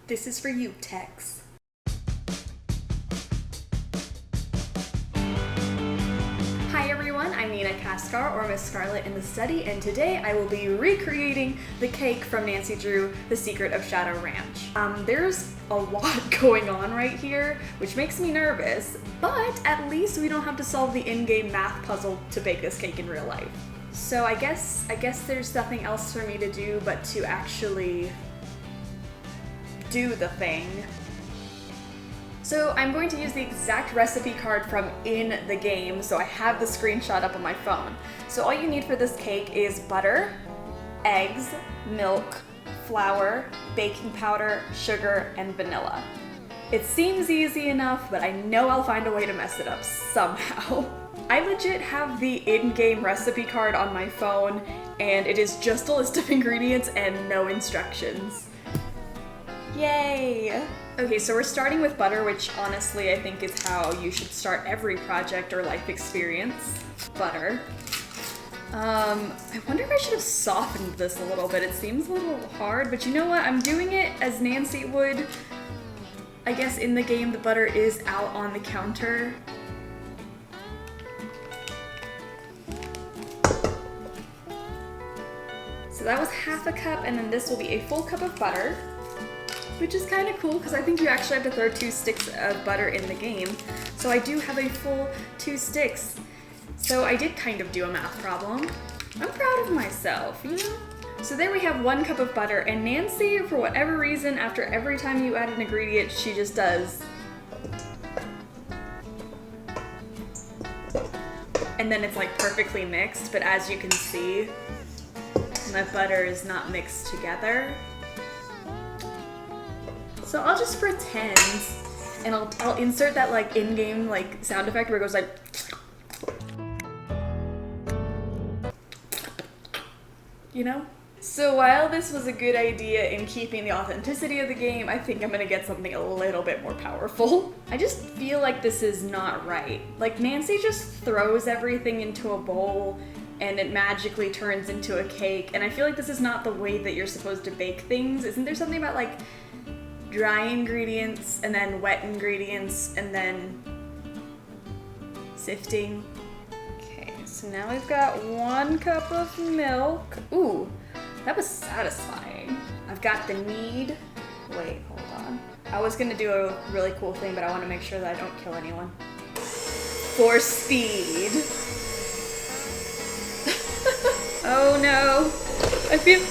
This is for you, Tex. Hi everyone, I'm Nina Kaskar, or Miss Scarlet in the Study, and today I will be recreating the cake from Nancy Drew, The Secret of Shadow Ranch. There's a lot going on right here, which makes me nervous, but at least we don't have to solve the in-game math puzzle to bake this cake in real life. So I guess there's nothing else for me to do but to actually do the thing. So I'm going to use the exact recipe card from in the game, so I have the screenshot up on my phone. So all you need for this cake is butter, eggs, milk, flour, baking powder, sugar, and vanilla. It seems easy enough, but I know I'll find a way to mess it up somehow. I legit have the in-game recipe card on my phone, and it is just a list of ingredients and no instructions. Yay! Okay, so we're starting with butter, which honestly I think is how you should start every project or life experience. Butter. I wonder if I should have softened this a little bit. It seems a little hard, but you know what? I'm doing it as Nancy would. I guess in the game the butter is out on the counter. So that was half a cup, and then this will be a full cup of butter. Which is kind of cool because I think you actually have to throw 2 sticks of butter in the game. So I do have a full 2 sticks. So I did kind of do a math problem. I'm proud of myself, you know? So there we have 1 cup of butter, and Nancy, for whatever reason, after every time you add an ingredient, she just does. And then it's like perfectly mixed, but as you can see, my butter is not mixed together. So I'll just pretend, and I'll insert that like in-game like sound effect where it goes like, you know? So while this was a good idea in keeping the authenticity of the game, I think I'm gonna get something a little bit more powerful. I just feel like this is not right. Like Nancy just throws everything into a bowl and it magically turns into a cake, and I feel like this is not the way that you're supposed to bake things. Isn't there something about like dry ingredients and then wet ingredients and then sifting? Okay, so now we've got 1 cup of milk. Ooh, that was satisfying. I've got the knead. Wait, hold on. I was gonna do a really cool thing, but I want to make sure that I don't kill anyone. For speed. Oh no. I feel.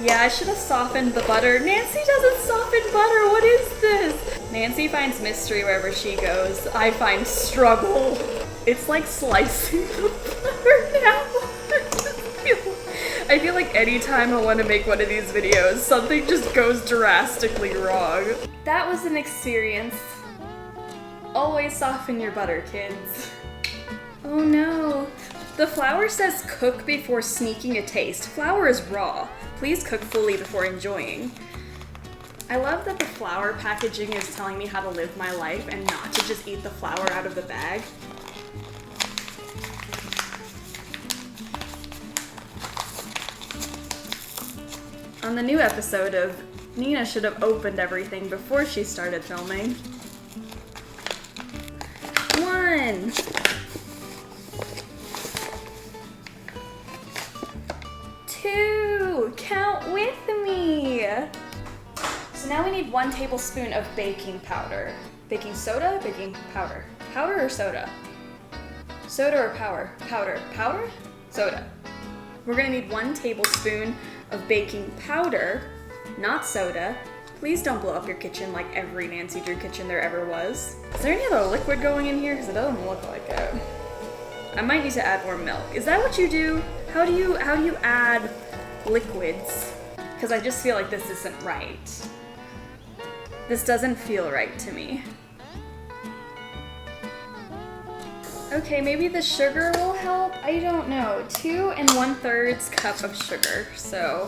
Yeah, I should have softened the butter. Nancy doesn't soften butter. What is this? Nancy finds mystery wherever she goes. I find struggle. It's like slicing the butter now. I feel like anytime I want to make one of these videos, something just goes drastically wrong. That was an experience. Always soften your butter, kids. Oh no. The flour says cook before sneaking a taste. Flour is raw. Please cook fully before enjoying. I love that the flour packaging is telling me how to live my life and not to just eat the flour out of the bag. On the new episode of Nina should have opened everything before she started filming. 1. Count with me! So now we need 1 tablespoon of baking powder. Baking soda? Baking powder. Powder or soda? Soda or power? Powder. Powder? Soda. We're gonna need 1 tablespoon of baking powder, not soda. Please don't blow up your kitchen like every Nancy Drew kitchen there ever was. Is there any other liquid going in here? Because it doesn't look like it. I might need to add more milk. Is that what you do? How do you add liquids? Because I just feel like this isn't right. This doesn't feel right to me. Okay, maybe the sugar will help? I don't know. 2 1/3 cup of sugar, so.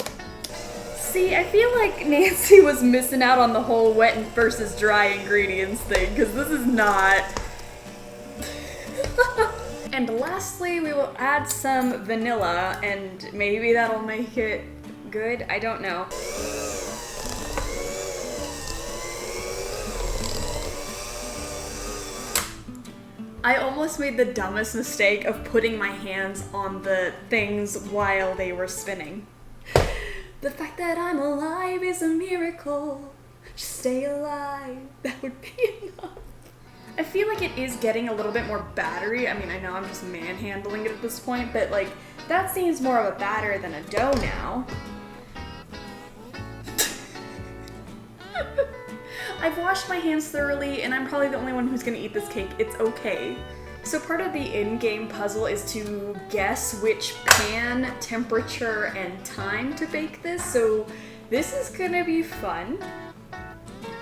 See, I feel like Nancy was missing out on the whole wet versus dry ingredients thing, because this is not. And lastly, we will add some vanilla, and maybe that'll make it good. I don't know. I almost made the dumbest mistake of putting my hands on the things while they were spinning. The fact that I'm alive is a miracle. Just stay alive. That would be enough. I feel like it is getting a little bit more battery. I mean, I know I'm just manhandling it at this point, but like, that seems more of a batter than a dough now. I've washed my hands thoroughly, and I'm probably the only one who's gonna eat this cake. It's okay. So part of the in-game puzzle is to guess which pan, temperature, and time to bake this, so this is gonna be fun.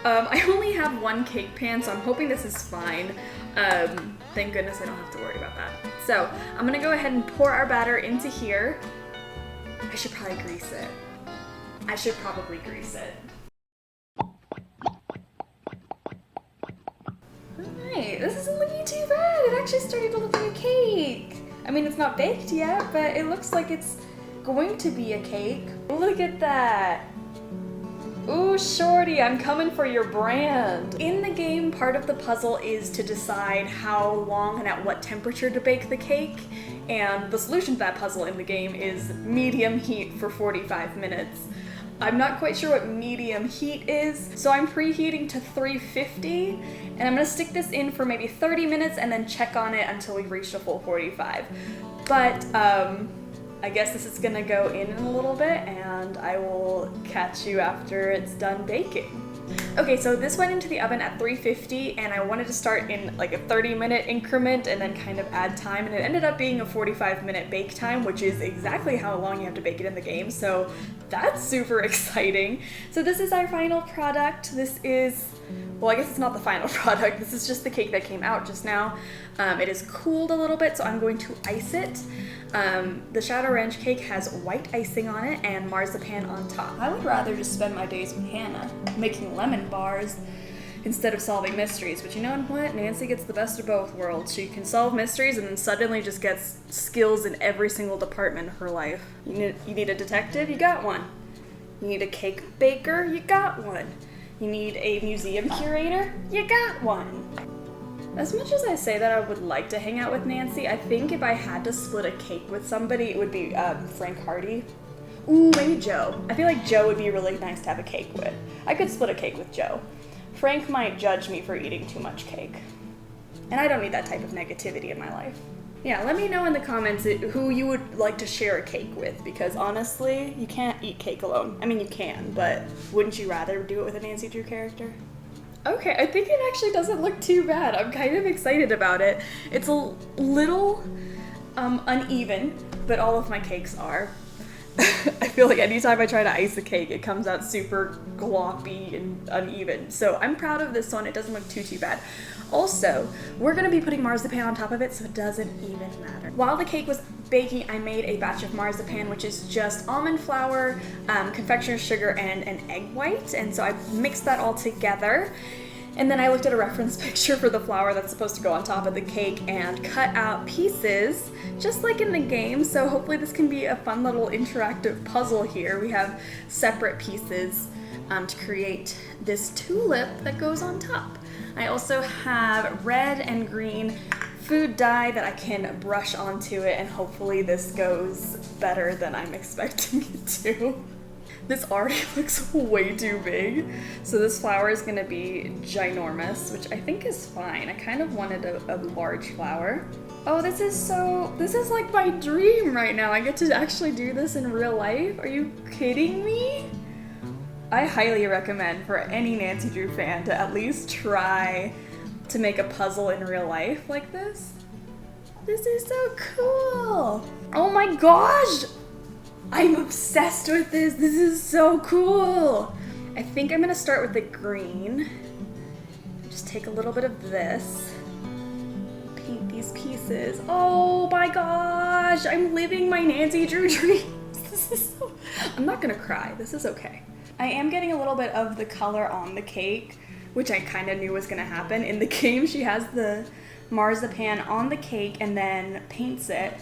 I only have one cake pan, so I'm hoping this is fine. Thank goodness I don't have to worry about that. So I'm gonna go ahead and pour our batter into here. I should probably grease it. I should probably grease it. Alright, this isn't looking too bad. It actually started to look like a cake. I mean, it's not baked yet, but it looks like it's going to be a cake. Look at that. Ooh, Shorty, I'm coming for your brand. In the game, part of the puzzle is to decide how long and at what temperature to bake the cake, and the solution to that puzzle in the game is medium heat for 45 minutes. I'm not quite sure what medium heat is, so I'm preheating to 350, and I'm gonna stick this in for maybe 30 minutes and then check on it until we reach a full 45. But, I guess this is gonna go in a little bit, and I will catch you after it's done baking. Okay, so this went into the oven at 350, and I wanted to start in like a 30-minute increment and then kind of add time, and it ended up being a 45-minute bake time, which is exactly how long you have to bake it in the game, so that's super exciting. So this is our final product. This is, well, I guess it's not the final product. This is just the cake that came out just now. It is cooled a little bit, so I'm going to ice it. The Shadow Ranch cake has white icing on it and marzipan on top. I would rather just spend my days with Hannah, making lemon bars instead of solving mysteries. But you know what? Nancy gets the best of both worlds. She can solve mysteries and then suddenly just gets skills in every single department of her life. You need a detective? You got one. You need a cake baker? You got one. You need a museum curator? You got one. As much as I say that I would like to hang out with Nancy, I think if I had to split a cake with somebody, it would be Frank Hardy. Ooh, maybe Joe. I feel like Joe would be really nice to have a cake with. I could split a cake with Joe. Frank might judge me for eating too much cake. And I don't need that type of negativity in my life. Yeah, let me know in the comments who you would like to share a cake with, because honestly, you can't eat cake alone. I mean, you can, but wouldn't you rather do it with a Nancy Drew character? Okay, I think it actually doesn't look too bad. I'm kind of excited about it. It's a little uneven, but all of my cakes are. I feel like anytime I try to ice a cake, it comes out super gloppy and uneven. So I'm proud of this one. It doesn't look too bad. Also, we're gonna be putting marzipan on top of it, so it doesn't even matter. While the cake was baking, I made a batch of marzipan, which is just almond flour, confectioner's sugar, and an egg white. And so I mixed that all together. And then I looked at a reference picture for the flour that's supposed to go on top of the cake and cut out pieces, just like in the game. So hopefully this can be a fun little interactive puzzle here. We have separate pieces to create this tulip that goes on top. I also have red and green food dye that I can brush onto it, and hopefully this goes better than I'm expecting it to. This already looks way too big, so this flower is gonna be ginormous, which I think is fine. I kind of wanted a large flower. Oh, this is like my dream right now. I get to actually do this in real life. Are you kidding me? I highly recommend for any Nancy Drew fan to at least try to make a puzzle in real life like this. This is so cool. Oh my gosh! I'm obsessed with this. This is so cool. I think I'm gonna start with the green. Just take a little bit of this. Paint these pieces. Oh my gosh, I'm living my Nancy Drew dreams. This is so... I'm not gonna cry. This is okay. I am getting a little bit of the color on the cake, which I kind of knew was gonna happen. In the game, she has the marzipan on the cake and then paints it,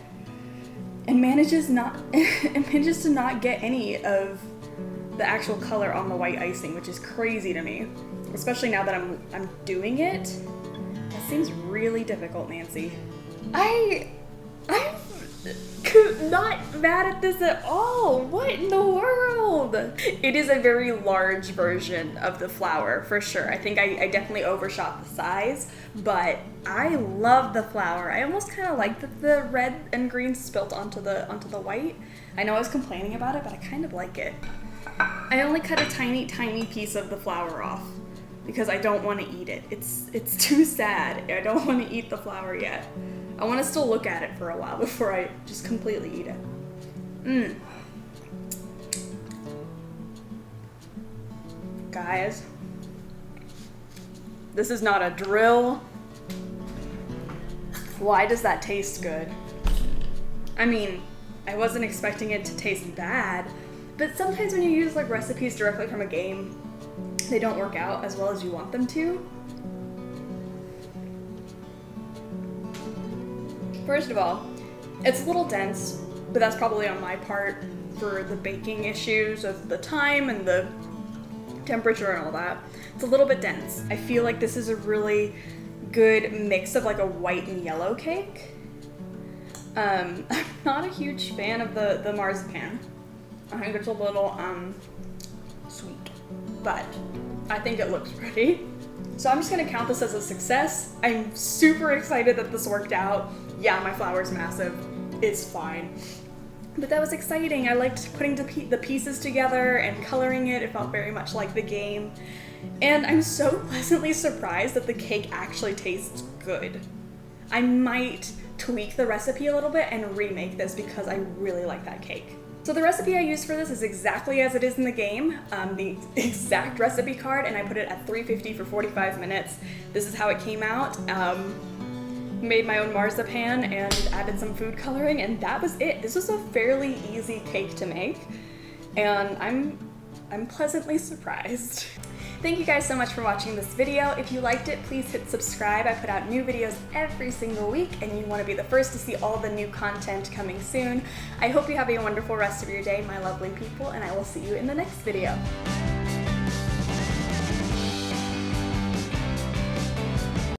and manages to not get any of the actual color on the white icing, which is crazy to me, especially now that I'm doing it as seems really difficult, Nancy. I'm not mad at this at all. What in the world? It is a very large version of the flower, for sure. I think I definitely overshot the size, but I love the flower. I almost kind of like that the red and green spilt onto the white. I know I was complaining about it, but I kind of like it. I only cut a tiny piece of the flower off because I don't want to eat it. It's too sad. I don't want to eat the flower yet. I want to still look at it for a while before I just completely eat it. Guys, this is not a drill. Why does that taste good? I mean, I wasn't expecting it to taste bad, but sometimes when you use like recipes directly from a game, they don't work out as well as you want them to. First of all, it's a little dense, but that's probably on my part for the baking issues of the time and the temperature and all that. It's a little bit dense. I feel like this is a really good mix of like a white and yellow cake. I'm not a huge fan of the marzipan. I think it's a little sweet, but I think it looks pretty. So I'm just gonna count this as a success. I'm super excited that this worked out. Yeah, my flower's massive. It's fine. But that was exciting. I liked putting the pieces together and coloring it. It felt very much like the game. And I'm so pleasantly surprised that the cake actually tastes good. I might tweak the recipe a little bit and remake this because I really like that cake. So the recipe I used for this is exactly as it is in the game, the exact recipe card, and I put it at 350 for 45 minutes. This is how it came out. Made my own marzipan and added some food coloring, and that was it. This was a fairly easy cake to make, and I'm pleasantly surprised. Thank you guys so much for watching this video. If you liked it, please hit subscribe. I put out new videos every single week, and you want to be the first to see all the new content coming soon. I hope you have a wonderful rest of your day, my lovely people, and I will see you in the next video.